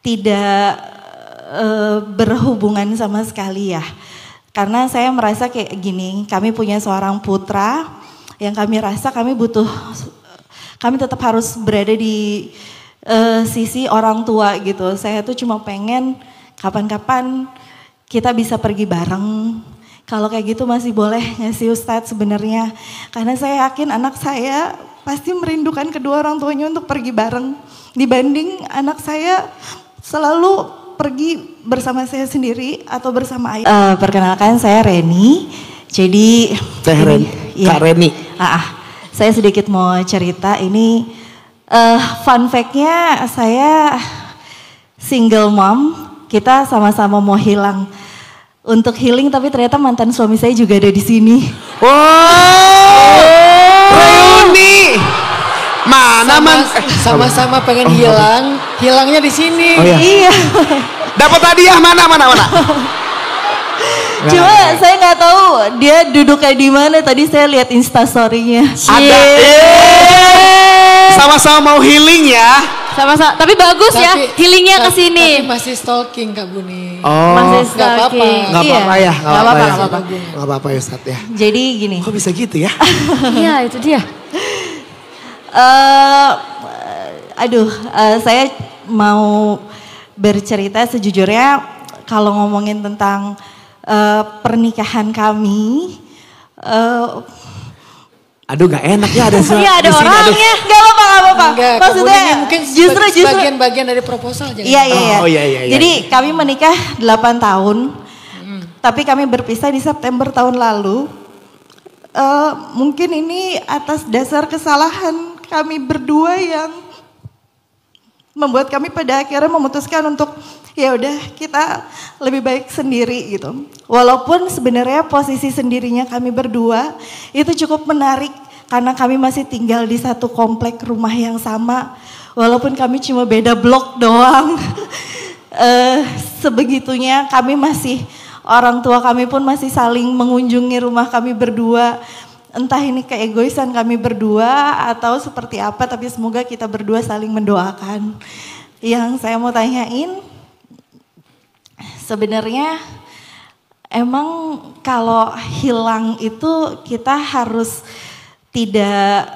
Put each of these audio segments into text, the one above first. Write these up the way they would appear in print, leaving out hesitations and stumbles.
tidak berhubungan sama sekali ya. Karena saya merasa kayak gini, kami punya seorang putra yang kami rasa kami tetap harus berada di sisi orang tua gitu. Saya tuh cuma pengen kapan-kapan kita bisa pergi bareng. Kalau kayak gitu masih boleh nggak sih Ustadz sebenarnya? Karena saya yakin anak saya pasti merindukan kedua orang tuanya untuk pergi bareng. Dibanding anak saya selalu pergi bersama saya sendiri atau bersama ayah. Perkenalkan saya Reni. Jadi Teh Reni, Kak Reni. Saya sedikit mau cerita ini. Fun fact-nya saya single mom. Kita sama-sama mau hilang. Untuk healing tapi ternyata mantan suami saya juga ada di sini. Wow, reuni. Mana sama-sama pengen hilang, hilangnya di sini. Oh, iya. Iya. Dapat hadiah mana? Cuma saya nggak tahu dia duduknya di mana. Tadi saya lihat Instastory-nya. Ada. Sama-sama mau healing ya. Sama-sama, tapi bagus ya healingnya ke sini. Tapi masih stalking Kak Buni. Oh, masih nggak apa-apa. Nggak apa-apa ya, Nggak apa-apa ya Ustadz ya. Jadi gini. Kok bisa gitu ya? Iya itu dia. Saya mau bercerita sejujurnya kalau ngomongin tentang pernikahan kami. Aduh gak enak ya ada Iya ada orangnya. Gak apa-apa. Enggak, Maksudnya mungkin justru bagian dari proposal. Iya. Oh, iya. Jadi kami menikah 8 tahun. Tapi kami berpisah di September tahun lalu. Mungkin ini atas dasar kesalahan kami berdua yang membuat kami pada akhirnya memutuskan untuk ya udah kita lebih baik sendiri gitu. Walaupun sebenarnya posisi sendirinya kami berdua itu cukup menarik karena kami masih tinggal di satu komplek rumah yang sama. Walaupun kami cuma beda blok doang. Sebegitunya kami masih, orang tua kami pun masih saling mengunjungi rumah kami berdua. Entah ini keegoisan kami berdua atau seperti apa, tapi semoga kita berdua saling mendoakan. Yang saya mau tanyain, sebenarnya emang kalau hilang itu kita harus tidak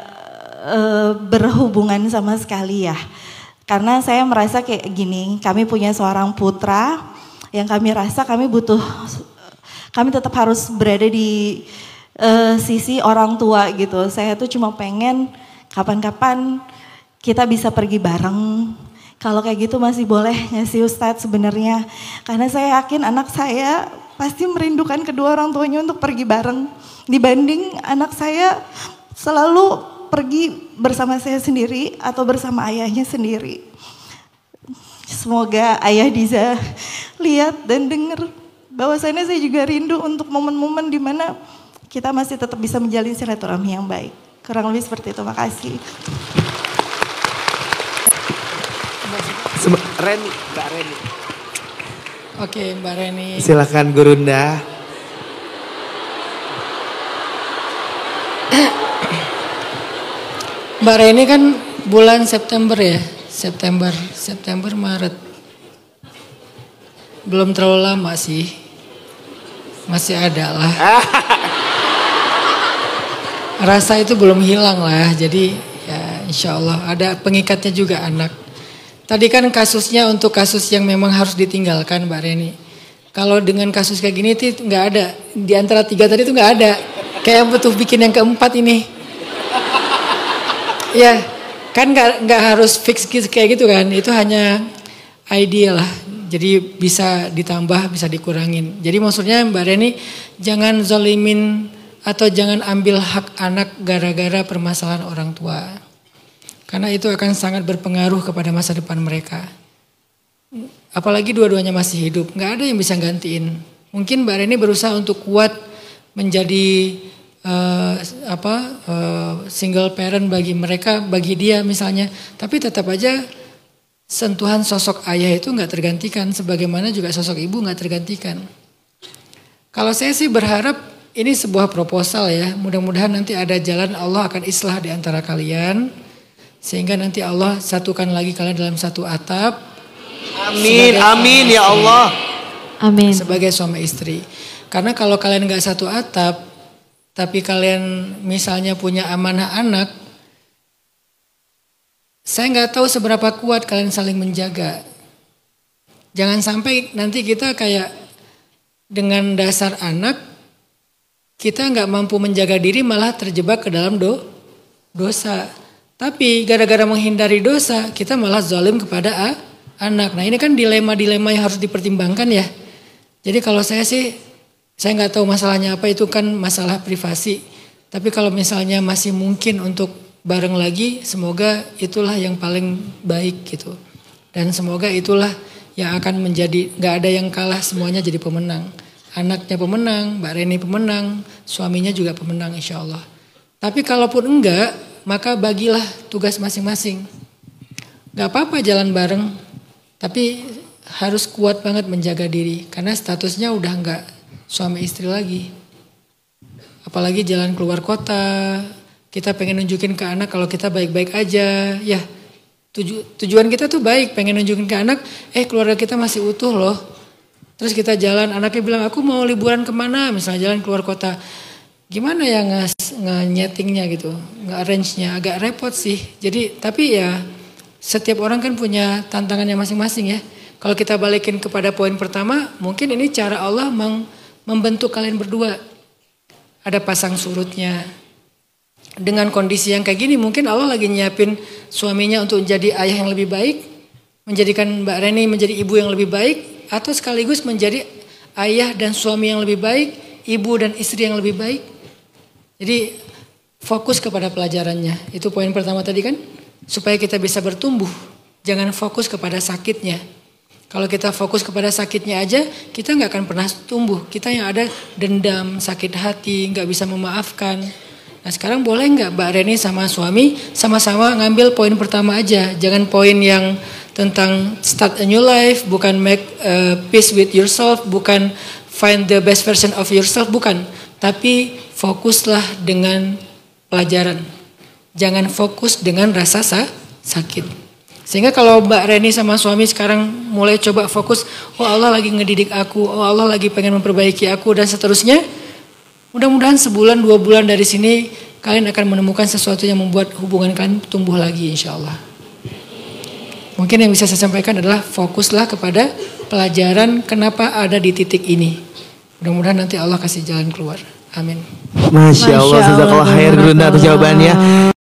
berhubungan sama sekali ya. Karena saya merasa kayak gini, kami punya seorang putra yang kami rasa kami tetap harus berada di sisi orang tua gitu. Saya tuh cuma pengen kapan-kapan kita bisa pergi bareng. Kalau kayak gitu masih boleh nggak sih Ustadz sebenarnya? Karena saya yakin anak saya pasti merindukan kedua orang tuanya untuk pergi bareng. Dibanding anak saya selalu pergi bersama saya sendiri atau bersama ayahnya sendiri. Semoga Ayah Diza lihat dan dengar bahwasannya saya juga rindu untuk momen-momen di mana kita masih tetap bisa menjalin silaturahmi yang baik. Kurang lebih seperti itu, makasih. Mbak Reni. Oke, Mbak Reni. Silakan Gurunda. Mbak Reni kan bulan September ya, September, Maret. Belum terlalu lama sih, masih ada lah. Rasa itu belum hilang lah, jadi ya insya Allah ada pengikatnya juga anak. Tadi kan kasusnya untuk kasus yang memang harus ditinggalkan Mbak Reni. Kalau dengan kasus kayak gini tuh nggak ada, di antara 3 tadi tuh nggak ada. Kayak butuh bikin yang keempat ini. Ya kan nggak harus fix kayak gitu kan, itu hanya ideal lah. Jadi bisa ditambah, bisa dikurangin. Jadi maksudnya Mbak Reni jangan zolimin atau jangan ambil hak anak gara-gara permasalahan orang tua. Karena itu akan sangat berpengaruh kepada masa depan mereka. Apalagi dua-duanya masih hidup, nggak ada yang bisa gantiin. Mungkin Mbak Reni berusaha untuk kuat menjadi single parent bagi mereka, bagi dia misalnya. Tapi tetap aja sentuhan sosok ayah itu nggak tergantikan, sebagaimana juga sosok ibu nggak tergantikan. Kalau saya sih berharap ini sebuah proposal ya, mudah-mudahan nanti ada jalan Allah akan islah di antara kalian, sehingga nanti Allah satukan lagi kalian dalam satu atap. Amin, amin ya Allah. Amin. Sebagai suami istri. Karena kalau kalian gak satu atap, tapi kalian misalnya punya amanah anak, saya gak tahu seberapa kuat kalian saling menjaga. Jangan sampai nanti kita kayak dengan dasar anak, kita gak mampu menjaga diri malah terjebak ke dalam dosa. Tapi gara-gara menghindari dosa, kita malah zalim kepada anak. Nah ini kan dilema-dilema yang harus dipertimbangkan ya. Jadi kalau saya sih, saya nggak tahu masalahnya apa, itu kan masalah privasi. Tapi kalau misalnya masih mungkin untuk bareng lagi, semoga itulah yang paling baik gitu. Dan semoga itulah yang akan menjadi, nggak ada yang kalah, semuanya jadi pemenang. Anaknya pemenang, Mbak Reni pemenang, suaminya juga pemenang insya Allah. Tapi kalaupun enggak, maka bagilah tugas masing-masing. Gak apa-apa jalan bareng, tapi harus kuat banget menjaga diri. Karena statusnya udah gak suami istri lagi. Apalagi jalan keluar kota, kita pengen nunjukin ke anak kalau kita baik-baik aja. Ya tujuan kita tuh baik, pengen nunjukin ke anak, keluarga kita masih utuh loh. Terus kita jalan, anaknya bilang aku mau liburan kemana, misalnya jalan keluar kota. Gimana ya nge-nyetingnya gitu, nge-arrange-nya, agak repot sih. Jadi tapi ya setiap orang kan punya tantangannya masing-masing ya. Kalau kita balikin kepada poin pertama, mungkin ini cara Allah membentuk kalian berdua. Ada pasang surutnya. Dengan kondisi yang kayak gini mungkin Allah lagi nyiapin suaminya untuk menjadi ayah yang lebih baik, menjadikan Mbak Reni menjadi ibu yang lebih baik, atau sekaligus menjadi ayah dan suami yang lebih baik, ibu dan istri yang lebih baik. Jadi fokus kepada pelajarannya. Itu poin pertama tadi kan. Supaya kita bisa bertumbuh. Jangan fokus kepada sakitnya. Kalau kita fokus kepada sakitnya aja, kita gak akan pernah tumbuh. Kita yang ada dendam, sakit hati, gak bisa memaafkan. Nah sekarang boleh gak Mbak Reni sama suami sama-sama ngambil poin pertama aja. Jangan poin yang tentang start a new life, bukan make peace with yourself, bukan find the best version of yourself, bukan. Tapi fokuslah dengan pelajaran. Jangan fokus dengan rasa sakit. Sehingga kalau Mbak Reni sama suami sekarang mulai coba fokus, oh Allah lagi ngedidik aku, oh Allah lagi pengen memperbaiki aku dan seterusnya. Mudah-mudahan sebulan 2 bulan dari sini kalian akan menemukan sesuatu yang membuat hubungan kalian tumbuh lagi insya Allah. Mungkin yang bisa saya sampaikan adalah fokuslah kepada pelajaran kenapa ada di titik ini. Mudah-mudahan nanti Allah kasih jalan keluar. Amin. Masya Allah, jazakallah khair Gurunda atas jawabannya.